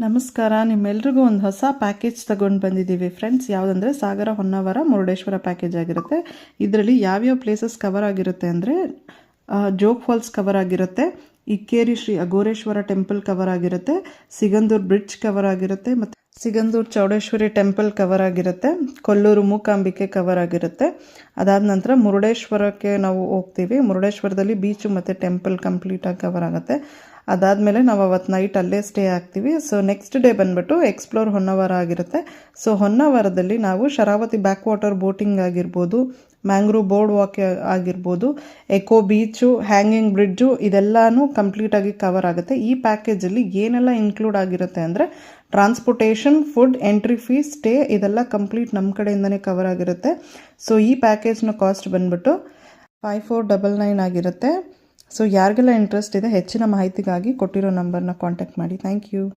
ನಮಸ್ಕಾರ, ನಿಮ್ಮೆಲ್ರಿಗೂ ಒಂದು ಹೊಸ ಪ್ಯಾಕೇಜ್ ತಗೊಂಡು ಬಂದಿದ್ದೀವಿ ಫ್ರೆಂಡ್ಸ್. ಯಾವುದಂದರೆ ಸಾಗರ ಹೊನ್ನಾವರ ಮುರುಡೇಶ್ವರ ಪ್ಯಾಕೇಜ್ ಆಗಿರುತ್ತೆ. ಇದರಲ್ಲಿ ಯಾವ್ಯಾವ ಪ್ಲೇಸಸ್ ಕವರ್ ಆಗಿರುತ್ತೆ ಅಂದರೆ ಜೋಗ್ ಫಾಲ್ಸ್ ಕವರ್ ಆಗಿರುತ್ತೆ, ಇಕ್ಕೇರಿ ಶ್ರೀ ಅಘೋರೇಶ್ವರ ಟೆಂಪಲ್ ಕವರ್ ಆಗಿರುತ್ತೆ, ಸಿಗಂದೂರು ಬ್ರಿಡ್ಜ್ ಕವರ್ ಆಗಿರುತ್ತೆ, ಮತ್ತು ಸಿಗಂದೂರು ಚೌಡೇಶ್ವರಿ ಟೆಂಪಲ್ ಕವರ್ ಆಗಿರುತ್ತೆ, ಕೊಲ್ಲೂರು ಮೂಕಾಂಬಿಕೆ ಕವರ್ ಆಗಿರುತ್ತೆ. ಅದಾದ ನಂತರ ಮುರುಡೇಶ್ವರಕ್ಕೆ ನಾವು ಹೋಗ್ತೀವಿ. ಮುರುಡೇಶ್ವರದಲ್ಲಿ ಬೀಚು ಮತ್ತು ಟೆಂಪಲ್ ಕಂಪ್ಲೀಟಾಗಿ ಕವರ್ ಆಗುತ್ತೆ. ಅದಾದಮೇಲೆ ನಾವು ಅವತ್ತು ನೈಟ್ ಅಲ್ಲೇ ಸ್ಟೇ ಆಗ್ತೀವಿ. ಸೊ ನೆಕ್ಸ್ಟ್ ಡೇ ಬಂದುಬಿಟ್ಟು ಎಕ್ಸ್ಪ್ಲೋರ್ ಹೊನ್ನಾವರ ಆಗಿರುತ್ತೆ. ಸೊ ಹೊನ್ನಾವರದಲ್ಲಿ ನಾವು ಶರಾವತಿ ಬ್ಯಾಕ್ ವಾಟರ್ ಬೋಟಿಂಗ್ ಆಗಿರ್ಬೋದು, ಮ್ಯಾಂಗ್ರೋವ್ ಬೋರ್ಡ್ ವಾಕ್ ಆಗಿರ್ಬೋದು, ಎಕೋ ಬೀಚು, ಹ್ಯಾಂಗಿಂಗ್ ಬ್ರಿಡ್ಜು, ಇದೆಲ್ಲನೂ ಕಂಪ್ಲೀಟಾಗಿ ಕವರ್ ಆಗುತ್ತೆ. ಈ ಪ್ಯಾಕೇಜಲ್ಲಿ ಏನೆಲ್ಲ ಇನ್ಕ್ಲೂಡ್ ಆಗಿರುತ್ತೆ ಅಂದರೆ transportation, food, entry fees, stay, ಇದೆಲ್ಲ ಕಂಪ್ಲೀಟ್ ನಮ್ಮ ಕಡೆಯಿಂದನೇ ಕವರ್ ಆಗಿರುತ್ತೆ. ಸೊ ಈ ಪ್ಯಾಕೇಜ್ನ ಕಾಸ್ಟ್ ಬಂದುಬಿಟ್ಟು 5499 ಆಗಿರುತ್ತೆ. ಸೊ ಯಾರಿಗೆಲ್ಲ ಇಂಟ್ರೆಸ್ಟ್ ಇದೆ ಹೆಚ್ಚಿನ ಮಾಹಿತಿಗಾಗಿ ಕೊಟ್ಟಿರೋ ನಂಬರ್ನ ಕಾಂಟ್ಯಾಕ್ಟ್ ಮಾಡಿ. Thank you.